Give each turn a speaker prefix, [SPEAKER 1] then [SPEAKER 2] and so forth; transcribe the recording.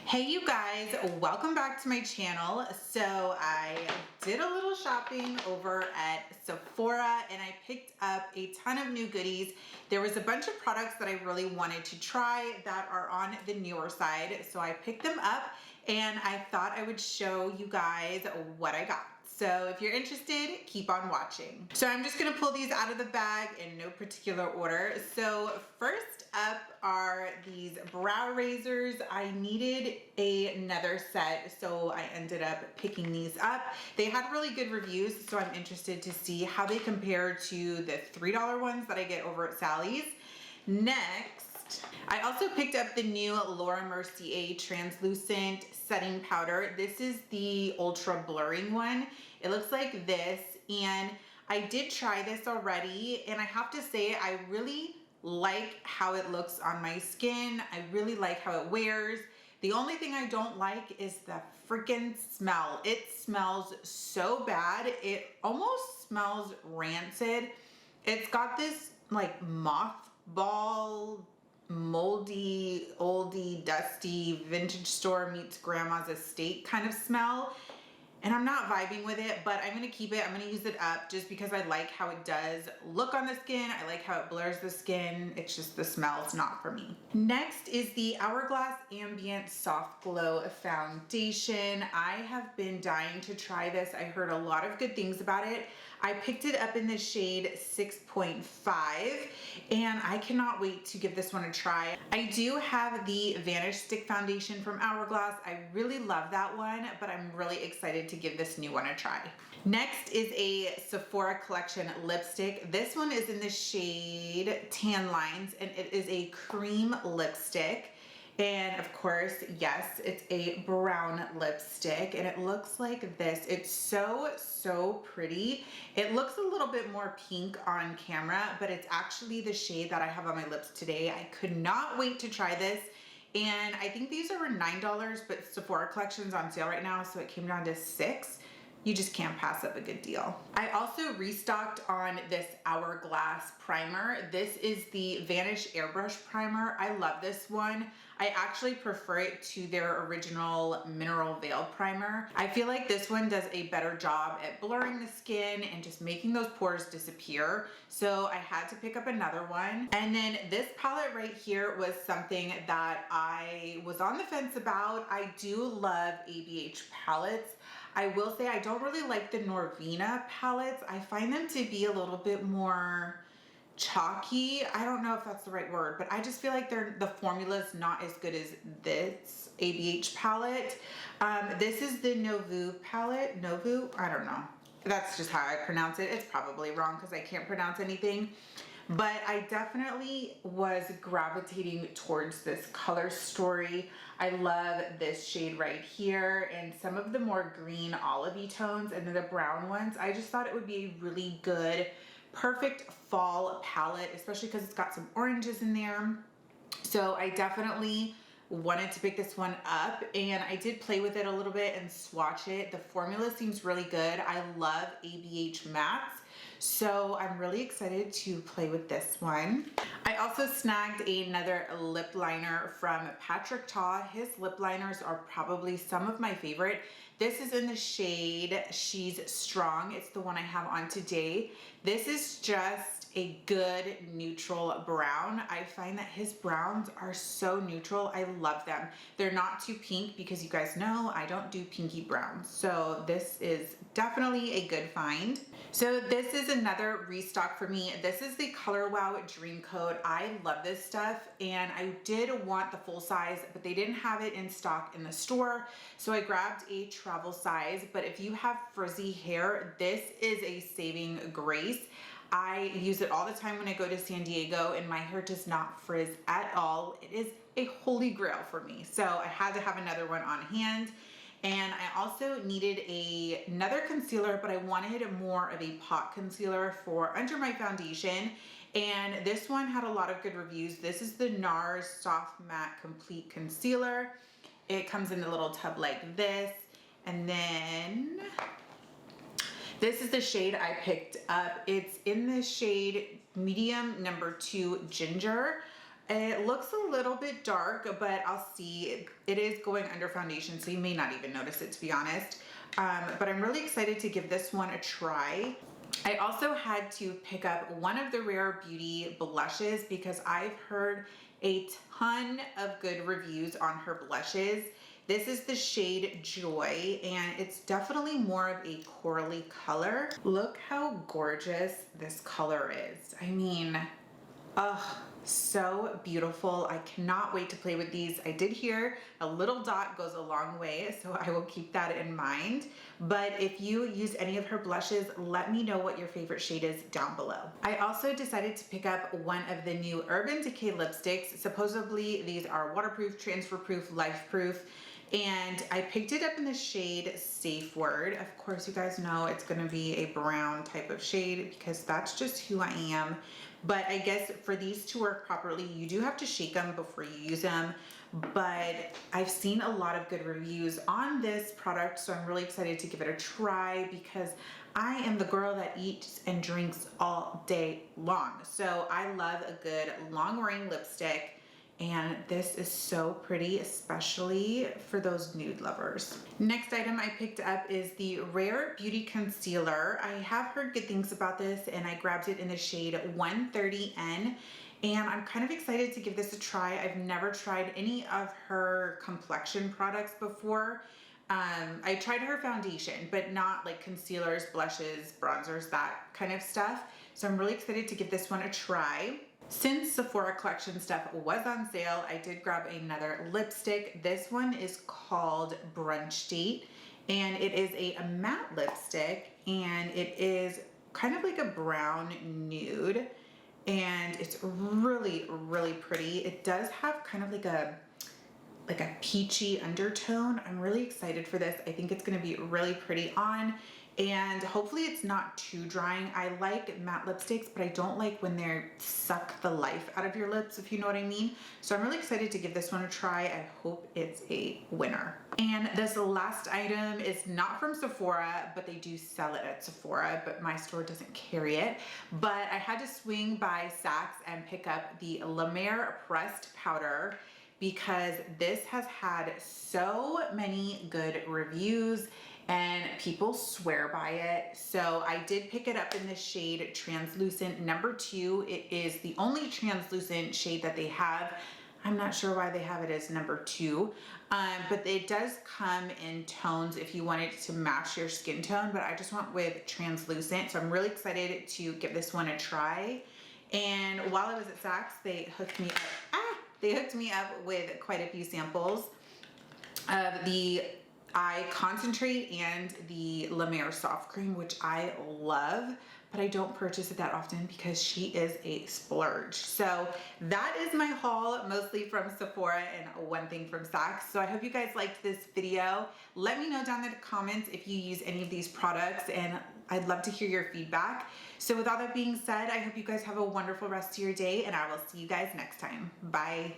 [SPEAKER 1] Hey you guys, welcome back to my channel. So I did a little shopping over at Sephora and I picked up a ton of new goodies. There was a bunch of products that I really wanted to try that are on the newer side. So I picked them up and I thought I would show you guys what I got. So if you're interested, keep on watching. So I'm just gonna pull these out of the bag in no particular order. So first up are these brow razors. I needed another set, so I ended up picking these up. They had really good reviews, so I'm interested to see how they compare to the $3 ones that I get over at Sally's. Next, I also picked up the new Laura Mercier translucent setting powder. This is the ultra blurring one. It looks like this, and I did try this already, and I have to say I really like how it looks on my skin. I really like how it wears. The only thing I don't like is the freaking smell. It smells so bad. It almost smells rancid. It's got this like mothball, moldy, oldie, dusty, vintage store meets grandma's estate kind of smell. And I'm not vibing with it, but I'm gonna keep it. I'm gonna use it up just because I like how it does look on the skin. I like how it blurs the skin. It's just the smell, it's not for me. Next is the Hourglass Ambient Soft Glow Foundation. I have been dying to try this. I heard a lot of good things about it. I picked it up in the shade 6.5 and I cannot wait to give this one a try. I do have the Vanish Stick Foundation from Hourglass. I really love that one, but I'm really excited to give this new one a try. Next is a Sephora Collection lipstick. This one is in the shade Tan Lines and it is a cream lipstick. And of course, yes, it's a brown lipstick and it looks like this. It's so pretty. It looks a little bit more pink on camera, but it's actually the shade that I have on my lips today. I could not wait to try this. And I think these are $9, but Sephora Collection's on sale right now, so it came down to $6. You just can't pass up a good deal. I also restocked on this Hourglass primer. This is the Vanish Airbrush Primer. I love this one. I actually prefer it to their original Mineral Veil Primer. I feel like this one does a better job at blurring the skin and just making those pores disappear. So I had to pick up another one. And then this palette right here was something that I was on the fence about. I do love ABH palettes. I will say I don't really like the Norvina palettes. I find them to be a little bit more chalky. I don't know if that's the right word, but I just feel like the formula's not as good as this ABH palette. This is the Novu palette. Novu? I don't know. That's just how I pronounce it. It's probably wrong because I can't pronounce anything. But I definitely was gravitating towards this color story. I love this shade right here and some of the more green olivey tones and then the brown ones. I just thought it would be a really good, perfect fall palette, especially because it's got some oranges in there. So I definitely wanted to pick this one up and I did play with it a little bit and swatch it. The formula seems really good. I love ABH mattes. So I'm really excited to play with this one. I also snagged another lip liner from Patrick Ta. His lip liners are probably some of my favorite. This is in the shade She's Strong. It's the one I have on today. This is just a good neutral brown. I find that his browns are so neutral. I love them. They're not too pink because you guys know I don't do pinky browns. So this is definitely a good find. So this is another restock for me. This is the Color Wow Dream Coat. I love this stuff and I did want the full size, but they didn't have it in stock in the store. So I grabbed a travel size, but if you have frizzy hair, this is a saving grace. I use it all the time when I go to San Diego and my hair does not frizz at all. It is a holy grail for me. So I had to have another one on hand. And I also needed another concealer, but I wanted more of a pot concealer for under my foundation. And this one had a lot of good reviews. This is the NARS Soft Matte Complete Concealer. It comes in a little tub like this. And then this is the shade I picked up. It's in the shade medium number 2 Ginger. It looks a little bit dark, but I'll see. It is going under foundation, so you may not even notice it, to be honest. But I'm really excited to give this one a try. I also had to pick up one of the Rare Beauty blushes because I've heard a ton of good reviews on her blushes. This is the shade Joy, and it's definitely more of a corally color. Look how gorgeous this color is. I mean, oh, so beautiful. I cannot wait to play with these. I did hear a little dot goes a long way, so I will keep that in mind. But if you use any of her blushes, let me know what your favorite shade is down below. I also decided to pick up one of the new Urban Decay lipsticks. Supposedly these are waterproof, transfer proof, life proof. And I picked it up in the shade Safe Word. Of course, you guys know it's gonna be a brown type of shade because that's just who I am. But I guess for these to work properly, you do have to shake them before you use them. But I've seen a lot of good reviews on this product, so I'm really excited to give it a try because I am the girl that eats and drinks all day long. So I love a good long wearing lipstick. And this is so pretty, especially for those nude lovers. Next item I picked up is the Rare Beauty Concealer. I have heard good things about this, and I grabbed it in the shade 130N. And I'm kind of excited to give this a try. I've never tried any of her complexion products before. I tried her foundation, but not like concealers, blushes, bronzers, that kind of stuff. So I'm really excited to give this one a try. Since Sephora collection stuff was on sale, I did grab another lipstick. This one is called Brunch Date, and it is a matte lipstick, and it is kind of like a brown nude, and it's really, really pretty. It does have kind of like a peachy undertone. I'm really excited for this. I think it's gonna be really pretty on. And hopefully it's not too drying. I like matte lipsticks, but I don't like when they suck the life out of your lips, if you know what I mean. So I'm really excited to give this one a try. I hope it's a winner. And this last item is not from Sephora, but they do sell it at Sephora, but my store doesn't carry it. But I had to swing by Saks and pick up the La Mer Pressed Powder because this has had so many good reviews and people swear by it. So I did pick it up in the shade Translucent number 2. It is the only translucent shade that they have. I'm not sure why they have it as number 2, but it does come in tones if you want it to match your skin tone, but I just went with translucent. So I'm really excited to give this one a try. And while I was at Saks, they hooked me up with quite a few samples of the Eye Concentrate and the La Mer Soft Cream, which I love, but I don't purchase it that often because she is a splurge. So that is my haul, mostly from Sephora and one thing from Saks. So I hope you guys liked this video. Let me know down in the comments if you use any of these products, and I'd love to hear your feedback. So with all that being said, I hope you guys have a wonderful rest of your day, and I will see you guys next time. Bye.